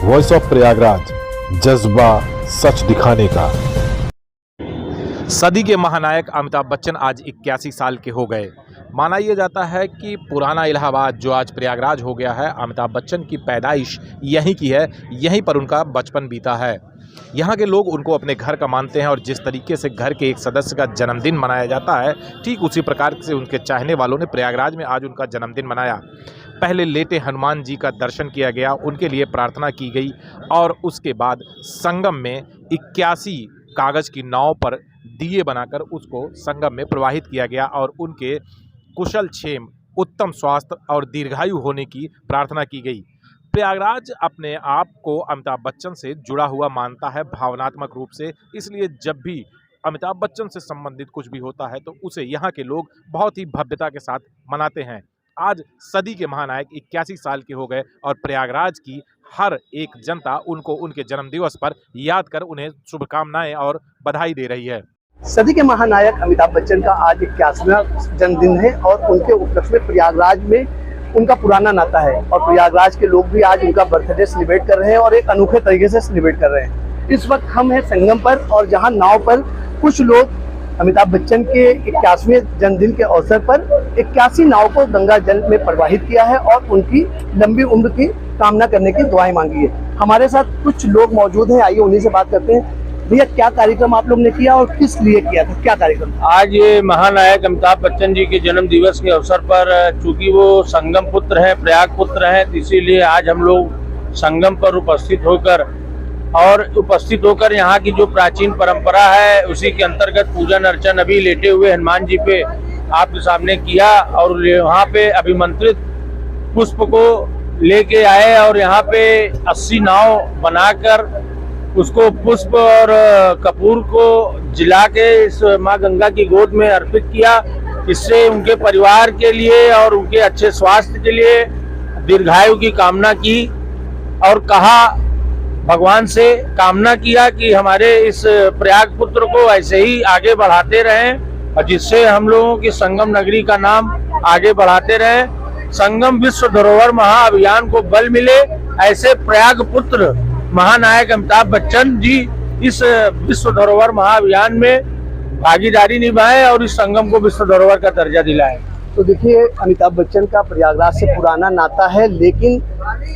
Voice of Prayagraj, जज्बा सच दिखाने का। सदी के महानायक अमिताभ बच्चन आज 81 साल के हो गए। माना यह जाता है कि पुराना इलाहाबाद जो आज प्रयागराज हो गया है, अमिताभ बच्चन की पैदाइश यहीं की है, यहीं पर उनका बचपन बीता है। यहाँ के लोग उनको अपने घर का मानते हैं और जिस तरीके से घर के एक सदस्य का जन्मदिन मनाया जाता है, ठीक उसी प्रकार से उनके चाहने वालों ने प्रयागराज में आज उनका जन्मदिन मनाया। पहले लेटे हनुमान जी का दर्शन किया गया, उनके लिए प्रार्थना की गई और उसके बाद संगम में 81 कागज़ की नाव पर दिए बनाकर उसको संगम में प्रवाहित किया गया और उनके कुशल क्षेम, उत्तम स्वास्थ्य और दीर्घायु होने की प्रार्थना की गई। प्रयागराज अपने आप को अमिताभ बच्चन से जुड़ा हुआ मानता है भावनात्मक रूप से, इसलिए जब भी अमिताभ बच्चन से संबंधित कुछ भी होता है तो उसे यहाँ के लोग बहुत ही भव्यता के साथ मनाते हैं। आज सदी के महानायक 81 साल के हो गए और प्रयागराज की हर एक जनता उनको उनके जन्मदिवस पर याद कर उन्हें शुभकामनाएं और बधाई दे रही है। सदी के महानायक अमिताभ बच्चन का आज 81वां जन्मदिन है और उनके उपलक्ष्य में प्रयागराज में उनका पुराना नाता है और प्रयागराज के लोग भी आज उनका बर्थडे सेलिब्रेट कर रहे हैं और एक अनोखे तरीके से सेलिब्रेट कर रहे हैं। इस वक्त हम हैं संगम पर और जहां नाव पर कुछ लोग अमिताभ बच्चन के 81वें जन्मदिन के अवसर पर 81 नाव को गंगा जल में प्रवाहित किया है और उनकी लंबी उम्र की कामना करने की दुआएं मांगी है। हमारे साथ कुछ लोग मौजूद हैं, आइए उन्हीं से बात करते हैं। भैया, क्या कार्यक्रम आप लोग ने किया और किस लिए किया था, क्या कार्यक्रम? आज ये महानायक अमिताभ बच्चन जी के जन्म दिवस के अवसर पर, चूंकि वो संगम पुत्र हैं, प्रयाग पुत्र हैं, इसीलिए आज हम लोग संगम पर उपस्थित होकर यहाँ की जो प्राचीन परंपरा है उसी के अंतर्गत पूजन अर्चन अभी लेटे हुए हनुमान जी पे आपके सामने किया और वहाँ पे अभिमंत्रित पुष्प को लेके आए और यहाँ पे 80 नाव बनाकर उसको पुष्प और कपूर को जिला के इस माँ गंगा की गोद में अर्पित किया। इससे उनके परिवार के लिए और उनके अच्छे स्वास्थ्य के लिए दीर्घायु की कामना की और कहा, भगवान से कामना किया कि हमारे इस प्रयाग पुत्र को ऐसे ही आगे बढ़ाते रहें और जिससे हम लोगों की संगम नगरी का नाम आगे बढ़ाते रहें। संगम विश्व धरोहर महाअभियान को बल मिले, ऐसे प्रयाग पुत्र महानायक अमिताभ बच्चन जी इस विश्व धरोहर महाअभियान में भागीदारी निभाएं और इस संगम को विश्व धरोहर का दर्जा दिलाएं। तो देखिए, अमिताभ बच्चन का प्रयागराज से पुराना नाता है, लेकिन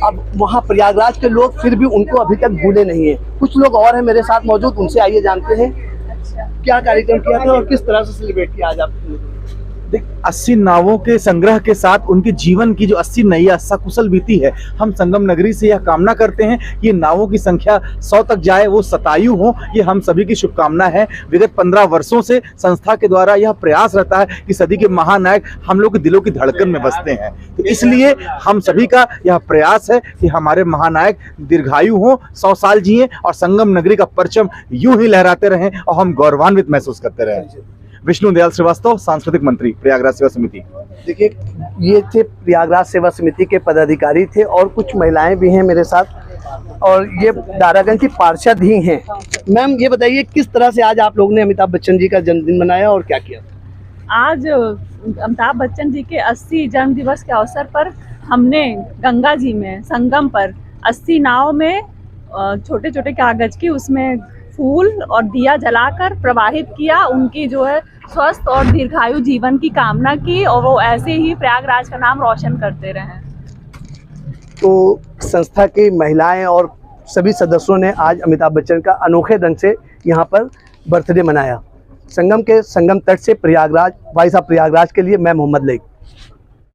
अब वहाँ प्रयागराज के लोग फिर भी उनको अभी तक भूले नहीं है। कुछ लोग और हैं मेरे साथ मौजूद, उनसे आइए जानते हैं क्या कार्यक्रम किया था और किस तरह से सेलिब्रेट किया आज आपने। 80 नावों के संग्रह के साथ उनके जीवन की जो 80 नैया सकुशल बीती है, हम संगम नगरी से यह कामना करते हैं कि ये नावों की संख्या 100 तक जाए, वो शतायु हो, ये हम सभी की शुभकामना है। विगत 15 वर्षों से संस्था के द्वारा यह प्रयास रहता है कि सदी के महानायक हम लोग के दिलों की धड़कन में बसते हैं, तो इसलिए हम सभी का यह प्रयास है कि हमारे महानायक दीर्घायु हो, 100 साल जिए और संगम नगरी का परचम यूं ही लहराते रहें और हम गौरवान्वित महसूस करते रहें। विष्णु दयाल श्रीवास्तव, सांस्कृतिक मंत्री, प्रयागराज सेवा समिति। देखिए, ये थे प्रयागराज सेवा समिति के पदाधिकारी थे और कुछ महिलाएं भी हैं मेरे साथ और ये दारागंज की पार्षद ही हैं। मैम, ये बताइए किस तरह से आज आप लोगों ने अमिताभ बच्चन जी का जन्मदिन मनाया और क्या किया? आज अमिताभ बच्चन जी के 80 जन्म दिवस के अवसर पर हमने गंगा जी में संगम पर 80 नाव में छोटे छोटे कागज की उसमें फूल और दिया जलाकर प्रवाहित किया। उनकी जो है स्वस्थ और दीर्घायु जीवन की कामना की और वो ऐसे ही प्रयागराज का नाम रोशन करते रहें। तो संस्था की महिलाएं और सभी सदस्यों ने आज अमिताभ बच्चन का अनोखे ढंग से यहाँ पर बर्थडे मनाया। संगम के संगम तट से प्रयागराज, भाई साहब प्रयागराज के लिए मैं मोहम्मद लईक।